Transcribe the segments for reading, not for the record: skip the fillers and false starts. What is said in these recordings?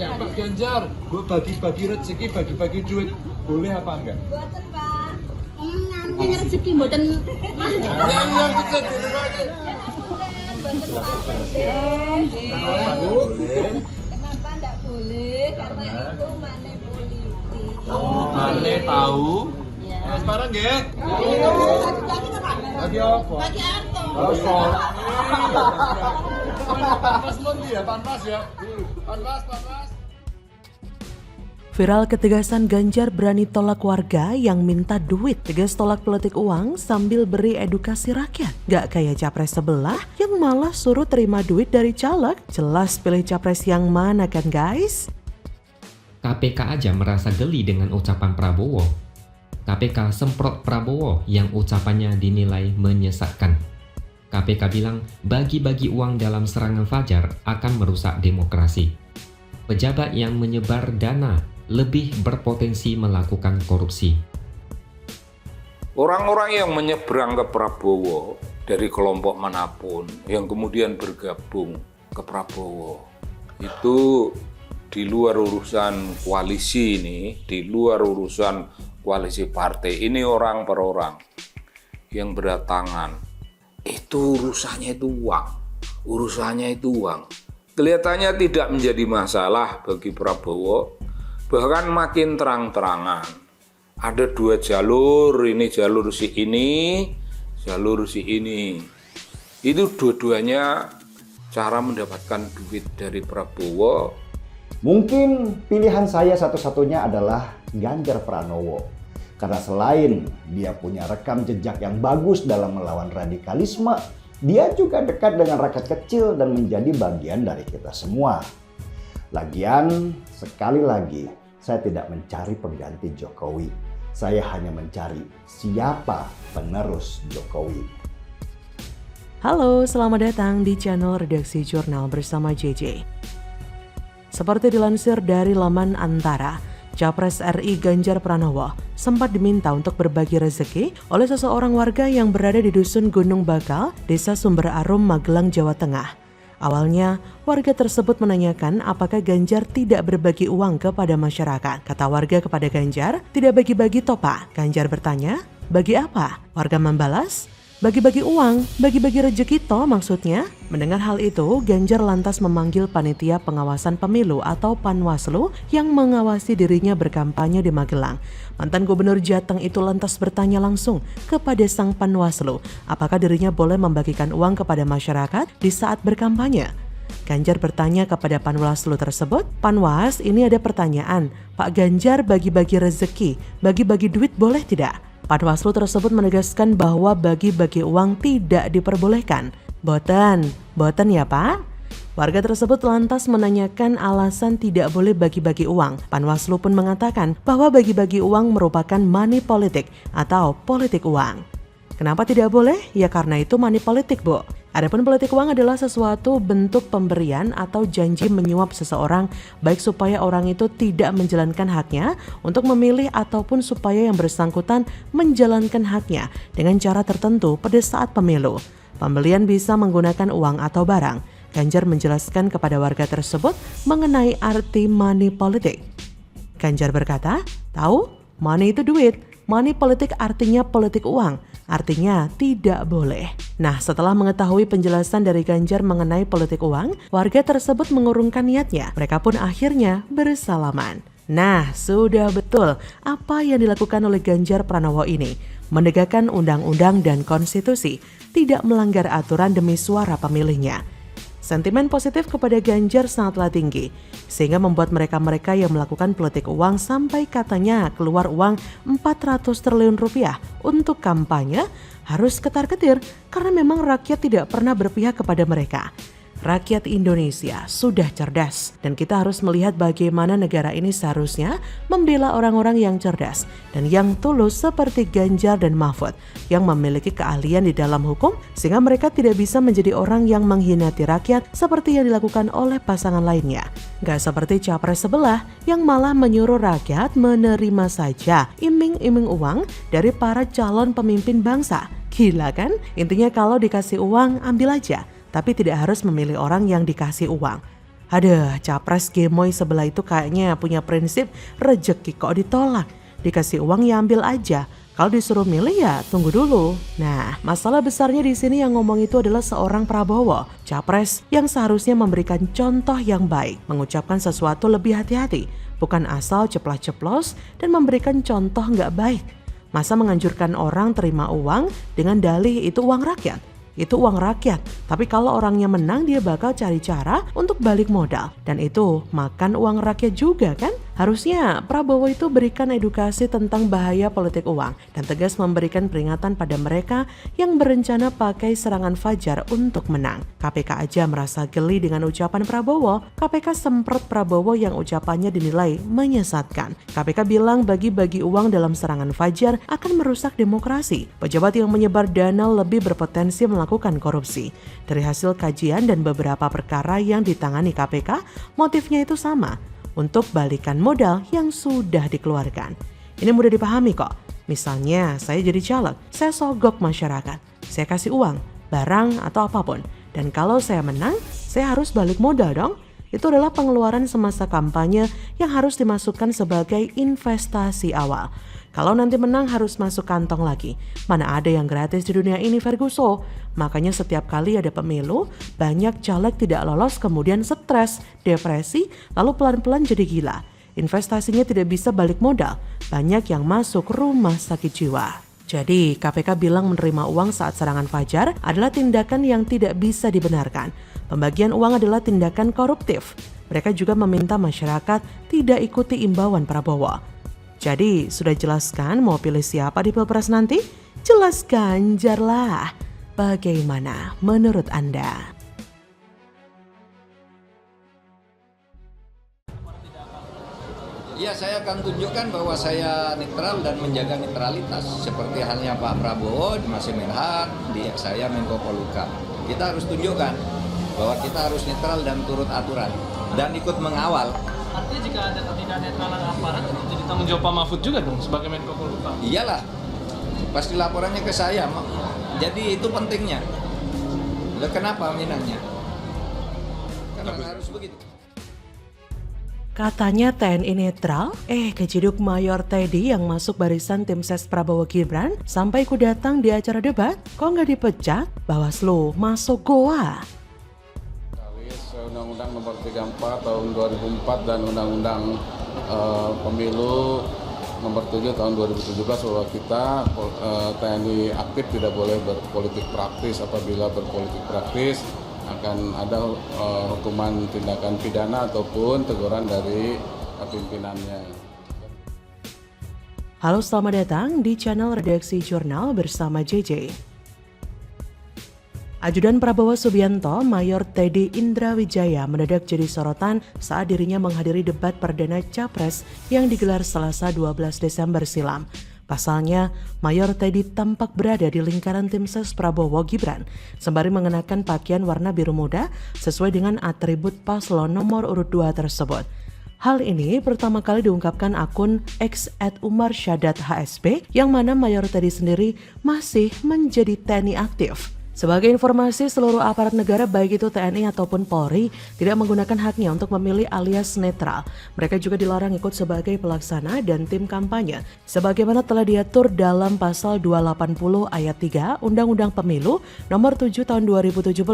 Ya Pak Ganjar, Bu bagi-bagi rezeki, bagi-bagi duit, boleh apa enggak? Boten, Pak. Namanya rezeki mboten. Yang kita dulu lagi. Kenapa enggak boleh? Karena itu money politik. Mane tahu. Ya. Sekarang nggih. Lagi apa? Lagi apa? Bagi Arto. Panpas mundi ya, panpas ya. Panpas. Viral ketegasan Ganjar berani tolak warga yang minta duit. Tegas tolak politik uang sambil beri edukasi rakyat. Gak kayak capres sebelah yang malah suruh terima duit dari caleg. Jelas pilih capres yang mana kan guys? KPK aja merasa geli dengan ucapan Prabowo. KPK semprot Prabowo yang ucapannya dinilai menyesatkan. KPK bilang bagi-bagi uang dalam serangan Fajar akan merusak demokrasi. Pejabat yang menyebar dana lebih berpotensi melakukan korupsi. Orang-orang yang menyeberang ke Prabowo dari kelompok manapun yang kemudian bergabung ke Prabowo itu di luar urusan koalisi ini, di luar urusan koalisi partai ini, orang per orang yang berdatangan itu urusannya itu uang. Kelihatannya tidak menjadi masalah bagi Prabowo, bahkan makin terang-terangan. Ada dua jalur, ini jalur si ini, jalur si ini. Itu dua-duanya cara mendapatkan duit dari Prabowo. Mungkin pilihan saya satu-satunya adalah Ganjar Pranowo. Karena selain dia punya rekam jejak yang bagus dalam melawan radikalisme, dia juga dekat dengan rakyat kecil dan menjadi bagian dari kita semua. Lagian, sekali lagi, saya tidak mencari pengganti Jokowi. Saya hanya mencari siapa penerus Jokowi. Halo, selamat datang di channel Redaksi Jurnal bersama JJ. Seperti dilansir dari laman Antara, Capres RI Ganjar Pranowo sempat diminta untuk berbagi rezeki oleh seseorang warga yang berada di Dusun Gunung Bakal, Desa Sumber Arum, Magelang, Jawa Tengah. Awalnya, warga tersebut menanyakan apakah Ganjar tidak berbagi uang kepada masyarakat. Kata warga kepada Ganjar, tidak bagi-bagi toh Pak. Ganjar bertanya, bagi apa? Warga membalas, bagi-bagi uang, bagi-bagi rezeki toh maksudnya. Mendengar hal itu, Ganjar lantas memanggil Panitia Pengawasan Pemilu atau Panwaslu yang mengawasi dirinya berkampanye di Magelang. Mantan Gubernur Jateng itu lantas bertanya langsung kepada sang Panwaslu, apakah dirinya boleh membagikan uang kepada masyarakat di saat berkampanye. Ganjar bertanya kepada Panwaslu tersebut, Panwas, ini ada pertanyaan, Pak Ganjar bagi-bagi rezeki, bagi-bagi duit boleh tidak? Panwaslu tersebut menegaskan bahwa bagi-bagi uang tidak diperbolehkan. Boten ya Pak? Warga tersebut lantas menanyakan alasan tidak boleh bagi-bagi uang. Panwaslu pun mengatakan bahwa bagi-bagi uang merupakan money politik atau politik uang. Kenapa tidak boleh? Ya karena itu money politik, Bu. Adapun politik uang adalah sesuatu bentuk pemberian atau janji menyuap seseorang baik supaya orang itu tidak menjalankan haknya untuk memilih ataupun supaya yang bersangkutan menjalankan haknya dengan cara tertentu pada saat pemilu. Pembelian bisa menggunakan uang atau barang. Ganjar menjelaskan kepada warga tersebut mengenai arti money politik. Ganjar berkata, tahu, money itu duit. Money politik artinya politik uang, artinya tidak boleh. Nah, setelah mengetahui penjelasan dari Ganjar mengenai politik uang, warga tersebut mengurungkan niatnya. Mereka pun akhirnya bersalaman. Nah, sudah betul apa yang dilakukan oleh Ganjar Pranowo ini. Menegakkan undang-undang dan konstitusi, tidak melanggar aturan demi suara pemilihnya. Sentimen positif kepada Ganjar sangatlah tinggi, sehingga membuat mereka-mereka yang melakukan politik uang sampai katanya keluar uang 400 triliun rupiah untuk kampanye harus ketar-ketir karena memang rakyat tidak pernah berpihak kepada mereka. Rakyat Indonesia sudah cerdas dan kita harus melihat bagaimana negara ini seharusnya membela orang-orang yang cerdas dan yang tulus seperti Ganjar dan Mahfud yang memiliki keahlian di dalam hukum sehingga mereka tidak bisa menjadi orang yang mengkhianati rakyat seperti yang dilakukan oleh pasangan lainnya. Gak seperti capres sebelah yang malah menyuruh rakyat menerima saja iming-iming uang dari para calon pemimpin bangsa. Gila kan? Intinya kalau dikasih uang ambil aja. Tapi tidak harus memilih orang yang dikasih uang. Aduh, capres gemoy sebelah itu kayaknya punya prinsip rejeki kok ditolak. Dikasih uang ya ambil aja. Kalau disuruh milih ya tunggu dulu. Nah, masalah besarnya di sini yang ngomong itu adalah seorang Prabowo, capres yang seharusnya memberikan contoh yang baik, mengucapkan sesuatu lebih hati-hati, bukan asal ceplas-ceplos dan memberikan contoh nggak baik. Masa menganjurkan orang terima uang dengan dalih itu uang rakyat? Itu uang rakyat, tapi kalau orangnya menang dia bakal cari cara untuk balik modal. Dan itu makan uang rakyat juga kan? Harusnya Prabowo itu berikan edukasi tentang bahaya politik uang dan tegas memberikan peringatan pada mereka yang berencana pakai serangan fajar untuk menang. KPK aja merasa geli dengan ucapan Prabowo. KPK semprot Prabowo yang ucapannya dinilai menyesatkan. KPK bilang bagi-bagi uang dalam serangan fajar akan merusak demokrasi. Pejabat yang menyebar dana lebih berpotensi melakukan korupsi. Dari hasil kajian dan beberapa perkara yang ditangani KPK, motifnya itu sama, untuk balikan modal yang sudah dikeluarkan. Ini mudah dipahami kok. Misalnya saya jadi caleg, saya sogok masyarakat, saya kasih uang, barang atau apapun. Dan kalau saya menang, saya harus balik modal dong. Itu adalah pengeluaran semasa kampanye yang harus dimasukkan sebagai investasi awal. Kalau nanti menang harus masuk kantong lagi. Mana ada yang gratis di dunia ini, Ferguson? Makanya setiap kali ada pemilu, banyak caleg tidak lolos kemudian stres, depresi, lalu pelan-pelan jadi gila. Investasinya tidak bisa balik modal. Banyak yang masuk rumah sakit jiwa. Jadi KPK bilang menerima uang saat serangan fajar adalah tindakan yang tidak bisa dibenarkan. Pembagian uang adalah tindakan koruptif. Mereka juga meminta masyarakat tidak ikuti imbauan Prabowo. Jadi sudah jelaskan mau pilih siapa di Pilpres nanti? Jelas Ganjar lah. Bagaimana menurut Anda? Ya, saya akan tunjukkan bahwa saya netral dan menjaga netralitas. Seperti halnya Pak Prabowo, Mas Menhan, saya Menko Polhukam. Kita harus tunjukkan bahwa kita harus netral dan turut aturan dan ikut mengawal. Artinya jika ada ketidaknetralan aparat itu jadi tanggung jawab Pak Mahfud juga dong sebagai Menko Polhukam? Iyalah, pasti laporannya ke saya. Jadi itu pentingnya. Kenapa minangnya? Karena harus begitu. Katanya TNI netral, keciduk Mayor Teddy yang masuk barisan tim ses Prabowo Gibran sampai ikut datang di acara debat, kok nggak dipecat? Bawaslu masuk goa. Undang-Undang Nomor 34 Tahun 2004 dan Undang-Undang Pemilu Nomor 7 Tahun 2017 bahwa kita TNI aktif tidak boleh berpolitik praktis. Apabila berpolitik praktis akan ada hukuman tindakan pidana ataupun teguran dari pimpinannya. Halo, selamat datang di channel Redaksi Jurnal bersama JJ. Ajudan Prabowo Subianto, Mayor Teddy Indrawijaya mendadak jadi sorotan saat dirinya menghadiri debat perdana Capres yang digelar Selasa 12 Desember silam. Pasalnya, Mayor Teddy tampak berada di lingkaran tim ses Prabowo Gibran, sembari mengenakan pakaian warna biru muda sesuai dengan atribut paslon nomor urut 2 tersebut. Hal ini pertama kali diungkapkan akun @umarsyadat_hsp yang mana Mayor Teddy sendiri masih menjadi TNI aktif. Sebagai informasi, seluruh aparat negara baik itu TNI ataupun Polri tidak menggunakan haknya untuk memilih alias netral. Mereka juga dilarang ikut sebagai pelaksana dan tim kampanye, sebagaimana telah diatur dalam pasal 280 ayat 3 Undang-Undang Pemilu nomor 7 tahun 2017.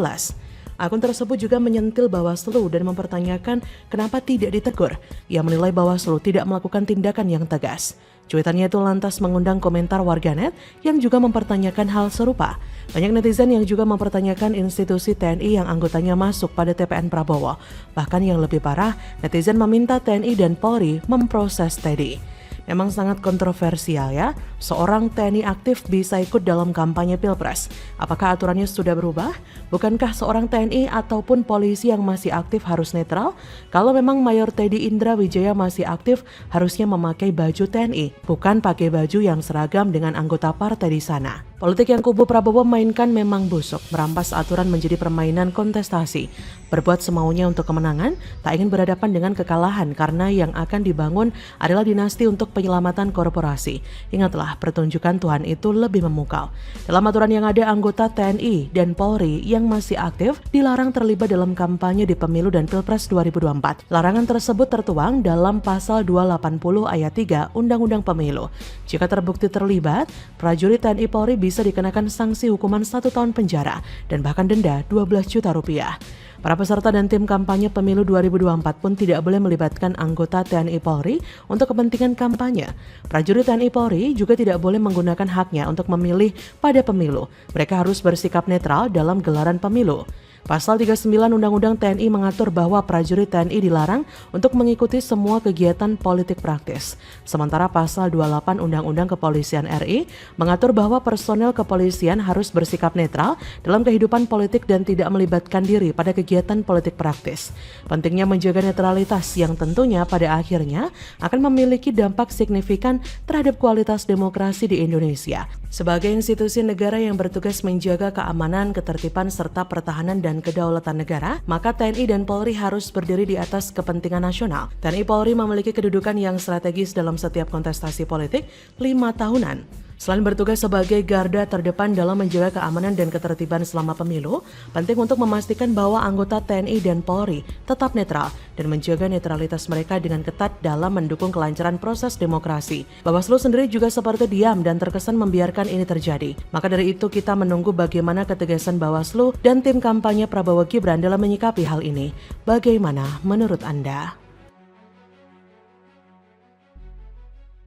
Akun tersebut juga menyentil Bawaslu dan mempertanyakan kenapa tidak ditegur. Ia menilai Bawaslu tidak melakukan tindakan yang tegas. Cuitannya itu lantas mengundang komentar warganet yang juga mempertanyakan hal serupa. Banyak netizen yang juga mempertanyakan institusi TNI yang anggotanya masuk pada TPN Prabowo. Bahkan yang lebih parah, netizen meminta TNI dan Polri memproses Teddy. Memang sangat kontroversial ya, seorang TNI aktif bisa ikut dalam kampanye Pilpres. Apakah aturannya sudah berubah? Bukankah seorang TNI ataupun polisi yang masih aktif harus netral? Kalau memang Mayor Teddy Indrawijaya masih aktif, harusnya memakai baju TNI, bukan pakai baju yang seragam dengan anggota partai di sana. Politik yang kubu Prabowo mainkan memang busuk, merampas aturan menjadi permainan kontestasi. Berbuat semaunya untuk kemenangan, tak ingin berhadapan dengan kekalahan karena yang akan dibangun adalah dinasti untuk penyelamatan korporasi. Ingatlah, pertunjukan Tuhan itu lebih memukau. Dalam aturan yang ada, anggota TNI dan Polri yang masih aktif dilarang terlibat dalam kampanye di pemilu dan Pilpres 2024. Larangan tersebut tertuang dalam pasal 280 ayat 3 Undang-Undang Pemilu. Jika terbukti terlibat, prajurit TNI Polri bisa dikenakan sanksi hukuman 1 tahun penjara dan bahkan denda 12 juta rupiah. Para peserta dan tim kampanye pemilu 2024 pun tidak boleh melibatkan anggota TNI Polri untuk kepentingan kampanye. Prajurit TNI Polri juga tidak boleh menggunakan haknya untuk memilih pada pemilu. Mereka harus bersikap netral dalam gelaran pemilu. Pasal 39 Undang-Undang TNI mengatur bahwa prajurit TNI dilarang untuk mengikuti semua kegiatan politik praktis. Sementara Pasal 28 Undang-Undang Kepolisian RI mengatur bahwa personel kepolisian harus bersikap netral dalam kehidupan politik dan tidak melibatkan diri pada kegiatan politik praktis. Pentingnya menjaga netralitas yang tentunya pada akhirnya akan memiliki dampak signifikan terhadap kualitas demokrasi di Indonesia. Sebagai institusi negara yang bertugas menjaga keamanan, ketertiban, serta pertahanan dan kedaulatan negara, maka TNI dan Polri harus berdiri di atas kepentingan nasional. TNI Polri memiliki kedudukan yang strategis dalam setiap kontestasi politik 5 tahunan. Selain bertugas sebagai garda terdepan dalam menjaga keamanan dan ketertiban selama pemilu, penting untuk memastikan bahwa anggota TNI dan Polri tetap netral dan menjaga netralitas mereka dengan ketat dalam mendukung kelancaran proses demokrasi. Bawaslu sendiri juga seperti diam dan terkesan membiarkan ini terjadi. Maka dari itu kita menunggu bagaimana ketegasan Bawaslu dan tim kampanye Prabowo Gibran dalam menyikapi hal ini. Bagaimana menurut Anda?